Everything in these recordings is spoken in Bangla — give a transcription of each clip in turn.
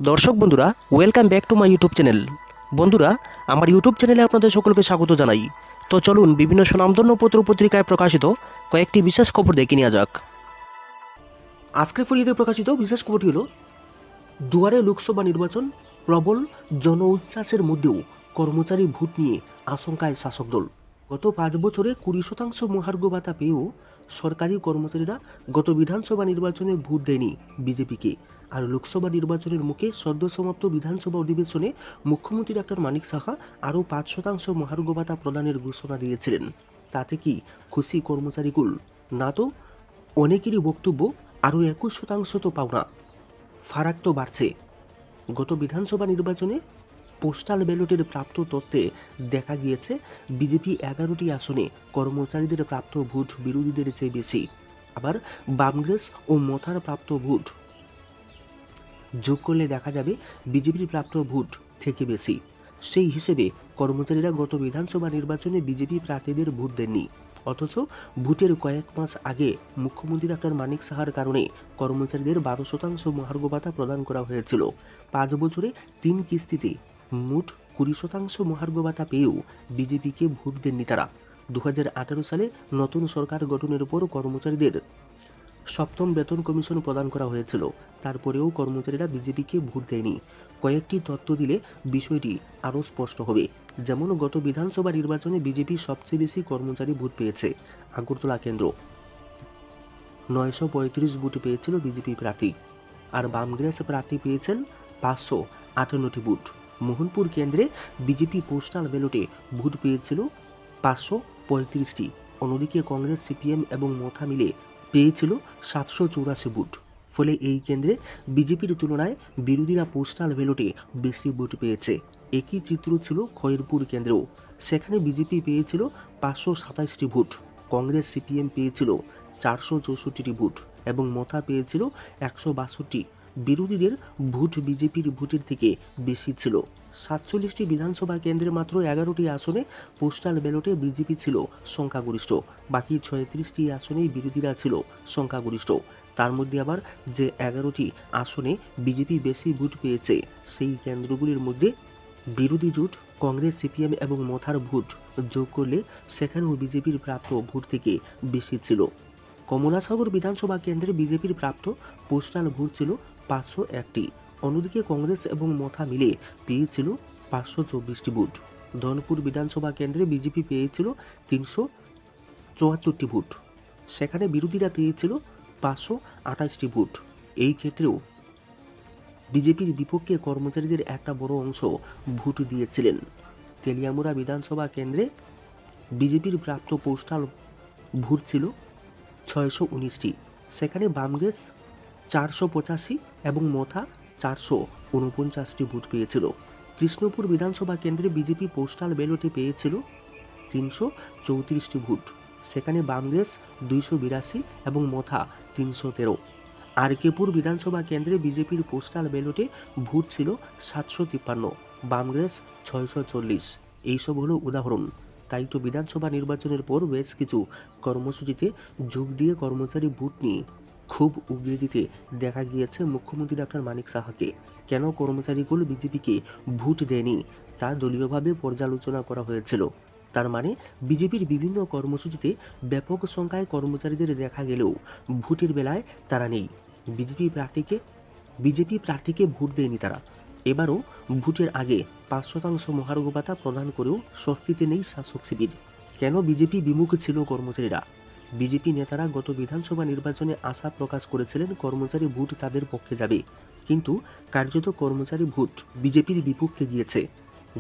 দর্শক বন্ধুরা, welcome back to my YouTube channel. বন্ধুরা, আমার ইউটিউব চ্যানেলে আপনাদের সকলকে স্বাগত জানাই। তো চলুন বিভিন্ন স্বনামধন্য পত্র পত্রিকায় প্রকাশিত কয়েকটি বিশেষ খবর দেখে নেওয়া যাক। আজকের ফলিতে প্রকাশিত বিশেষ খবরটি হল, দুয়ারে লোকসভা নির্বাচন, প্রবল জন উচ্ছ্বাসের মধ্যেও কর্মচারী ভোট নিয়ে আশঙ্কায় শাসক দল। গত 5 বছরে 20% মহার্ঘ ভাতা পেয়েও সরকারি কর্মচারীরা গত বিধানসভা নির্বাচনে ভোট দেয়নি বিজেপিকে। আর লোকসভা নির্বাচনের মুখে সদ্য সমাপ্ত বিধানসভা অধিবেশনে মুখ্যমন্ত্রী ডক্টর মানিক সাহা আরও 5% মহার্ঘ ভাতা প্রদানের ঘোষণা দিয়েছিলেন। তাতে কি খুশি কর্মচারীকুল? না তো। অনেকেরই বক্তব্য, আরও 21% তো পাওনা। ফারাক তো বাড়ছে। গত বিধানসভা নির্বাচনে পোস্টাল ব্যালটের প্রাপ্ত তথ্যে দেখা গিয়েছে বিজেপি 11টি আসনে কর্মচারীদের প্রাপ্ত ভোট বিরোধীদের চেয়ে বেশি। আবার বামগ্রেস ও মথার প্রাপ্ত ভোট যোগ করলে দেখা যাবে বিজেপির প্রাপ্ত ভোট থেকে বেশি। সেই হিসেবে কর্মচারীরা গত বিধানসভা নির্বাচনে বিজেপি প্রার্থীদের ভোট দেননি। অথচ ভোটের কয়েক মাস আগে মুখ্যমন্ত্রী ডক্টর মানিক সাহার কারণে কর্মচারীদের 12% মহার্ঘ ভাতা প্রদান করা হয়েছিল। 5 বছরে 3 কিস্তিতে মোট 20% মহার্ঘ ভাতা পেয়েও বিজেপিকে ভোট দেননি তারা। 2018 সালে নতুন সরকার গঠনের পর কর্মচারীদের 7ম বেতন কমিশন প্রদান করা হয়েছিল। তারপরেও কর্মচারীরা বিজেপিকে ভোট দেয়নি। কয়েকটি তথ্য দিলে বিষয়টি আরও স্পষ্ট হবে। যেমন, গত বিধানসভা নির্বাচনে বিজেপি সবচেয়ে বেশি কর্মচারী ভোট পেয়েছে। আগরতলা কেন্দ্র 935 ভোট পেয়েছিল বিজেপি প্রার্থী, আর বামগ্রেস প্রার্থী পেয়েছেন 558টি ভোট। মোহনপুর কেন্দ্রে বিজেপি পোস্টাল ব্যালটে ভোট পেয়েছিল 535টি। অন্যদিকে কংগ্রেস, সিপিএম এবং মথা মিলে পেয়েছিল 784 ভোট। ফলে এই কেন্দ্রে বিজেপির তুলনায় বিরোধীরা পোস্টাল ব্যালটে বেশি ভোট পেয়েছে। একই চিত্র ছিল খয়েরপুর কেন্দ্রেও। সেখানে বিজেপি পেয়েছিল 527টি ভোট, কংগ্রেস সিপিএম পেয়েছিল 464টি ভোট এবং মথা পেয়েছিল 162টি। বিরোধীদের ভোট বিজেপির ভোটের থেকে বেশি ছিল। 47টি বিধানসভা কেন্দ্রের মাত্র 11টি আসনে পোস্টাল ব্যালটে বিজেপি ছিল সংখ্যাগরিষ্ঠ। বাকি 36টি আসনেই বিরোধীরা ছিল সংখ্যাগরিষ্ঠ। তার মধ্যে আবার যে 11টি আসনে বিজেপি বেশি ভোট পেয়েছে, সেই কেন্দ্রগুলির মধ্যে বিরোধী জোট কংগ্রেস, সিপিএম এবং মথার ভোট যোগ করলে সেখানেও বিজেপির প্রাপ্ত ভোট থেকে বেশি ছিল। কমলাসাগর বিধানসভা কেন্দ্রে বিজেপির প্রাপ্ত পোস্টাল ভোট ছিল 501টি। অন্যদিকে কংগ্রেস এবং মথা মিলে পেয়েছিল 524টি ভোট। ধনপুর বিধানসভা কেন্দ্রে বিজেপি পেয়েছিল 374টি ভোট। সেখানে বিরোধীরা পেয়েছিল 528টি ভোট। এই ক্ষেত্রেও বিজেপির বিপক্ষে কর্মচারীদের একটা বড় অংশ ভোট দিয়েছিলেন। তেলিয়ামুড়া বিধানসভা কেন্দ্রে বিজেপির প্রাপ্ত পোস্টাল ভোট ছিল 619টি। সেখানে বামগ্রেস 485 এবং মথা 449টি ভোট পেয়েছিল। কৃষ্ণপুর বিধানসভা কেন্দ্রে বিজেপি পোস্টাল ব্যালটে পেয়েছিল 334টি ভোট। সেখানে বামগ্রেস 282 এবং মথা 313। আরকেপুর বিধানসভা কেন্দ্রে বিজেপির পোস্টাল ব্যালটে ভোট ছিল 753, বামগ্রেস 640। এইসব হলো উদাহরণ। তাই তো বিধানসভা নির্বাচনের পর বেশ কিছু কর্মসূচিতে যোগ দিয়ে কর্মচারী ভোট নিয়ে খুব উগরে দিতে দেখা গিয়েছে মুখ্যমন্ত্রী ডক্টর মানিক সাহাকে। কেন কর্মচারীগুলো বিজেপিকে ভোট দেয়নি তা দলীয়ভাবে পর্যালোচনা করা হয়েছিল। তার মানে বিজেপির বিভিন্ন কর্মসূচিতে ব্যাপক সংখ্যায় কর্মচারীদের দেখা গেলেও ভোটের বেলায় তারা নেই। বিজেপি প্রার্থীকে ভোট দেয়নি তারা। এবারও ভোটের আগে 5% মহার্ঘ ভাতা প্রদান করেও স্বস্তিতে নেই শাসক শিবির। কেন বিজেপি বিমুখ ছিল কর্মচারীরা? বিজেপি নেতারা গত বিধানসভা নির্বাচনে আশা প্রকাশ করেছিলেন কর্মচারী ভোট তাদের পক্ষে যাবে, কিন্তু কার্যত কর্মচারী ভোট বিজেপির বিপক্ষে গিয়েছে।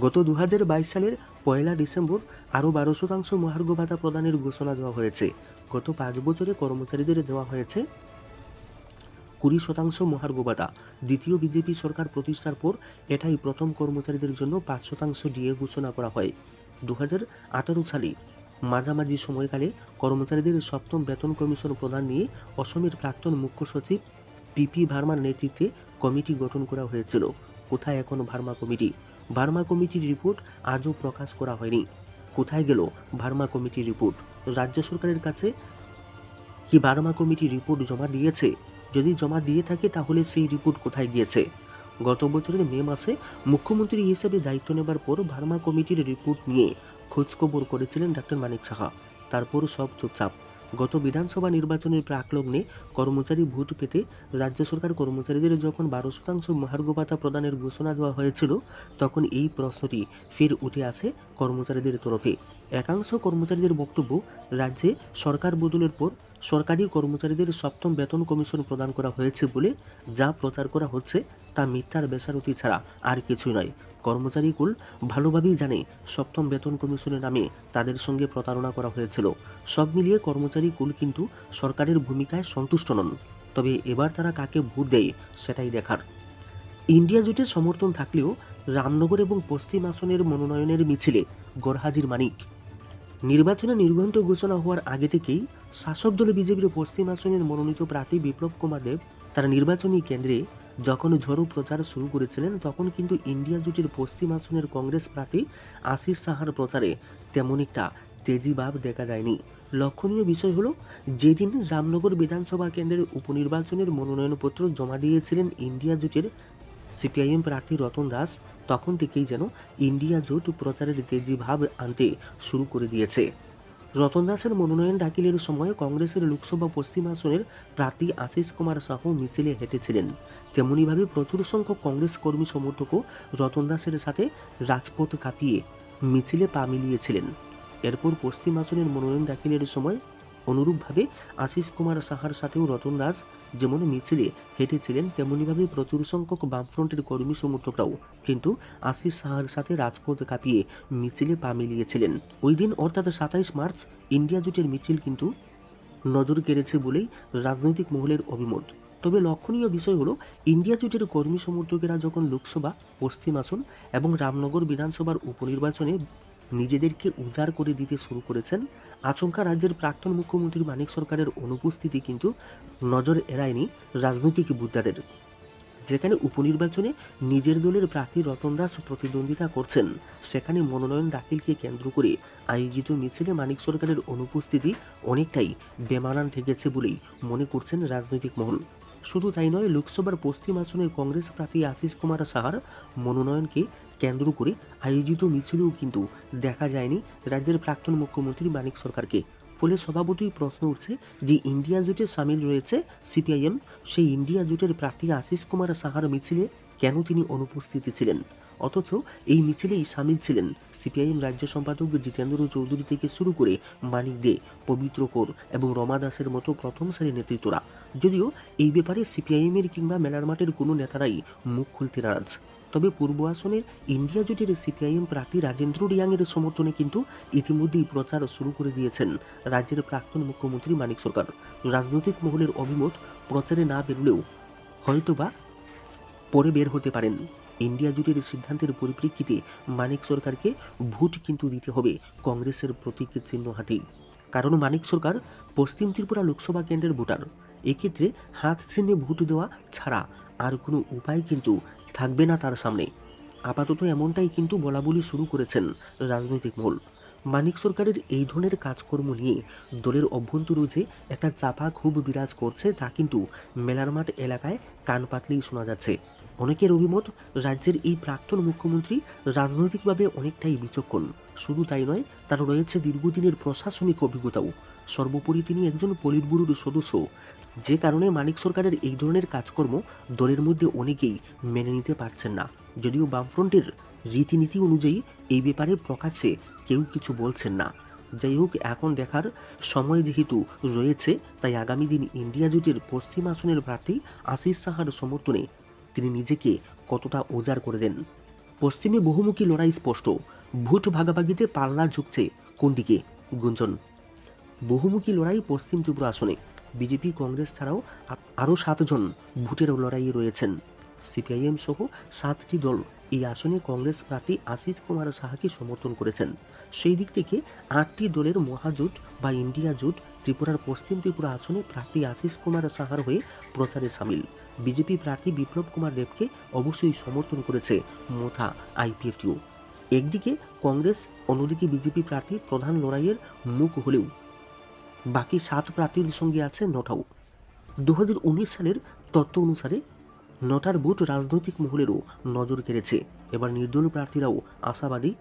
গত 2022 সালের 1 ডিসেম্বর আরও 12% মহার্ঘ ভাতা প্রদানের ঘোষণা দেওয়া হয়েছে। গত 5 বছরে কর্মচারীদের দেওয়া হয়েছে 20% মহার্ঘ ভাতা। দ্বিতীয় বিজেপি সরকার প্রতিষ্ঠার পর এটাই প্রথম কর্মচারীদের জন্য 5% ডিএ ঘোষণা করা হয়। 2018 সালে মাঝামাঝি সময়কালে কর্মচারীদের 7ম বেতন কমিশন প্রদান নিয়ে অসমের প্রাক্তন মুখ্য সচিব পিপি ভার্মার নেতৃত্বে কমিটি গঠন করা হয়েছিল। কোথায় এখন ভার্মা কমিটি? ভার্মা কমিটির রিপোর্ট আজও প্রকাশ করা হয়নি। কোথায় গেল ভার্মা কমিটির রিপোর্ট? রাজ্য সরকারের কাছে কি ভার্মা কমিটি রিপোর্ট জমা দিয়েছে? যদি জমা দিয়ে থাকে তাহলে সেই রিপোর্ট কোথায় গিয়েছে? গত বছরের মে মাসে মুখ্যমন্ত্রী হিসেবে দায়িত্ব নেবার পর ভার্মা কমিটির রিপোর্ট নিয়ে খোঁজখবর করেছিলেন ডক্টর মানিক সাহা। তারপর সব চুপচাপ। গত বিধানসভা নির্বাচনের প্রাকলগ্নে কর্মচারী ভোট পেতে রাজ্য সরকার কর্মচারীদের যখন 12% মহার্ঘ ভাতা প্রদানের ঘোষণা দেওয়া হয়েছিল, তখন এই প্রশ্নটি ফের উঠে আসে কর্মচারীদের তরফে। একাংশ কর্মচারীদের বক্তব্য, রাজ্যে সরকার বদলের পর সরকারি কর্মচারীদের সপ্তম বেতন কমিশন প্রদান করা হয়েছে বলে যা প্রচার করা হচ্ছে তা মিথ্যার বেসারতি ছাড়া আর কিছুই নয়। কর্মচারীকুল ভালোভাবেই জানে সপ্তম বেতন কমিশনের নামে তাদের সঙ্গে প্রতারণা করা হয়েছিল। সব মিলিয়ে কর্মচারীকুল কিন্তু সরকারের ভূমিকায় সন্তুষ্ট নন। তবে এবার তারা কাকে ভোট দেয় সেটাই দেখার। ইন্ডিয়া জোটের সমর্থন থাকলেও রামনগর এবং পশ্চিম আসনের মনোনয়নের মিছিলে গরহাজির মানিক। নির্বাচনে নির্ঘণ্ট ঘোষণা হওয়ার আগে থেকেই শাসক দল বিজেপির পশ্চিম আসনের মনোনীত প্রার্থী বিপ্লব কুমার দেব তার নির্বাচনী কেন্দ্রে যখন ঝড়ো প্রচার শুরু করেছিলেন, তখন কিন্তু ইন্ডিয়া জোটের পশ্চিম আসনের কংগ্রেস প্রার্থী আশিস সাহার প্রচারে তেমন একটা তেজি ভাব দেখা যায়নি। লক্ষণীয় বিষয় হলো, যেদিন রামনগর বিধানসভা কেন্দ্রের উপনির্বাচনের মনোনয়নপত্র জমা দিয়েছিলেন ইন্ডিয়া জোটের সিপিআইএম প্রার্থী রতন দাস, তখন থেকেই যেন ইন্ডিয়া জোট প্রচারের তেজি ভাব আনতে শুরু করে দিয়েছে। রতন দাসের মনোনয়ন দাখিলের সময় কংগ্রেসের লোকসভা পশ্চিম আসনের প্রার্থী আশিস কুমার সাহু মিছিলে হেঁটেছিলেন। তেমনইভাবে প্রচুর সংখ্যক কংগ্রেস কর্মী সমর্থকও রতন দাসের সাথে রাজপথ কাঁপিয়ে মিছিলে পা মিলিয়েছিলেন। এরপর পশ্চিম আসনের মনোনয়ন দাখিলের সময় অনুরূপভাবে আশিস কুমার সাহার সাথেও রতন দাস যেমন মিছিলে হেঁটেছিলেন, তেমনইভাবে প্রচুর সংখ্যক বামফ্রন্টের কর্মী সমর্থকরাও কিন্তু আশিস সাহার সাথে রাজপথ কাঁপিয়ে মিছিলে পা মিলিয়েছিলেন। ওই দিন অর্থাৎ 27 মার্চ ইন্ডিয়া জোটের মিছিল কিন্তু নজর কেড়েছে বলেই রাজনৈতিক মহলের অভিমত। তবে লক্ষণীয় বিষয় হলো, ইন্ডিয়া জোটের কর্মী সমর্থকেরা যখন লোকসভা পশ্চিম আসন এবং রামনগর বিধানসভার উপনির্বাচনে নিজেদেরকে উজাড় করে দিতে শুরু করেছেন, আচমকা রাজ্যের প্রাক্তন মুখ্যমন্ত্রী মানিক সরকারের অনুপস্থিতি কিন্তু নজর এড়ায়নি রাজনৈতিক বুদ্ধাদের। যেখানে উপনির্বাচনে নিজের দলের প্রার্থী রতন দাস প্রতিদ্বন্দ্বিতা করছেন, সেখানে মনোনয়ন দাখিলকে কেন্দ্র করে আয়োজিত মিছিলে মানিক সরকারের অনুপস্থিতি অনেকটাই বেমানান ঠেকেছে বলেই মনে করছেন রাজনৈতিক মহল। শুধু তাই নয়, লোকসভার পশ্চিম আসনের কংগ্রেস প্রার্থী আশিস কুমার সাহার মনোনয়নকে কেন্দ্র করে আয়োজিত মিছিলেও কিন্তু দেখা যায়নি রাজ্যের প্রাক্তন মুখ্যমন্ত্রী মানিক সরকারকে। ফলে স্বভাবতই প্রশ্ন উঠছে, যে ইন্ডিয়া জোটে সামিল রয়েছে সিপিআইএম, সেই ইন্ডিয়া জোটের প্রার্থী আশিস কুমার সাহার মিছিলে কেন তিনি অনুপস্থিত ছিলেন? অথচ এই মিছিলেই সামিল ছিলেন সিপিআইএম রাজ্য সম্পাদক জিতেন্দ্র চৌধুরী থেকে শুরু করে মানিক দে, পবিত্র কৌর এবং রমা দাসের মতো প্রথম সারির নেতৃত্বরা। যদিও এই ব্যাপারে সিপিআইএমের কিংবা মেলার মাঠের কোনো নেতারাই মুখ খুলতে নারাজ। তবে পূর্ব আসনের ইন্ডিয়া জোটের সিপিআইএম প্রার্থী রাজেন্দ্র রিয়াংয়ের সমর্থনে কিন্তু ইতিমধ্যেই প্রচার শুরু করে দিয়েছেন রাজ্যের প্রাক্তন মুখ্যমন্ত্রী মানিক সরকার। রাজনৈতিক মহলের অভিমত, প্রচারে না বেরোলেও হয়তোবা পরে বের হতে পারেন। ইন্ডিয়া জোটের সিদ্ধান্তের পরিপ্রেক্ষিতে মানিক সরকারকে ভোট কিন্তু দিতে হবে কংগ্রেসের প্রতীক চিহ্ন হাতেই। কারণ মানিক সরকার পশ্চিম ত্রিপুরা লোকসভা কেন্দ্রের ভোটার। এক্ষেত্রে হাত চিহ্নে ভোট দেওয়া ছাড়া আর কোনো উপায় কিন্তু থাকবে না তার সামনে। আপাতত এমনটাই কিন্তু বলাবলি শুরু করেছেন রাজনৈতিক মহল। মানিক সরকারের এই ধরনের কাজকর্ম নিয়ে দলের অভ্যন্তরে যে একটা চাপা ক্ষোভ বিরাজ করছে, তা কিন্তু মেলার মাঠ এলাকায় কান পাতলেই শোনা যাচ্ছে। অনেকের অভিমত, রাজ্যের এই প্রাক্তন মুখ্যমন্ত্রী রাজনৈতিকভাবে অনেকটাই বিচক্ষণ। শুধু তাই নয়, তার রয়েছে দীর্ঘদিনের প্রশাসনিক অভিজ্ঞতাও। সর্বোপরি তিনি একজন পলিট ব্যুরোর সদস্য, যে কারণে মানিক সরকারের এই ধরনের কাজকর্ম দলের মধ্যে অনেকেই মেনে নিতে পারছেন না। যদিও বামফ্রন্টের রীতিনীতি অনুযায়ী এই ব্যাপারে প্রকাশ্যে কেউ কিছু বলছেন না। যাই হোক, এখন দেখার সময় যেহেতু রয়েছে, তাই আগামী দিন ইন্ডিয়া জোটের পশ্চিম আসনের প্রার্থী আশিস সাহার সমর্থনে তিনি নিজেকে কতটা উজাড় করে দেন। পশ্চিমে বহুমুখী লড়াই স্পষ্ট। ভোট ভাগাভাগিতে পাল্লা ঝুঁকছে কোন দিকে? গুঞ্জন। বহুমুখী লড়াই পশ্চিম ত্রিপুরা আসনে। বিজেপি, কংগ্রেস ছাড়াও আরও 7 জন ভোটের লড়াইয়ে রয়েছেন। সিপিআইএম সহ 7টি দল এই আসনে কংগ্রেস প্রার্থী আশিস কুমার সাহাকে সমর্থন করেছেন। সেই দিক থেকে 8টি দলের মহাজোট বা ইন্ডিয়া জোট ত্রিপুরার পশ্চিম ত্রিপুরা আসনে প্রার্থী আশিস কুমার সাহার হয়ে প্রচারে সামিল। বিজেপি প্রার্থী বিপ্লব কুমার দেবকে অবশ্যই সমর্থন করেছে মোথা আইপিএফটিও। একদিকে কংগ্রেস, অন্যদিকে বিজেপি প্রার্থী প্রধান লড়াইয়ের মুখ হলেও বাকি 7 প্রার্থীর সঙ্গে আছে নটাও। 2019 সালের তথ্য অনুসারে নটার বুট রাজনৈতিক মহলেরও নজর কেড়েছে। এবার নির্দলীয় প্রার্থীরাও আশাবাদী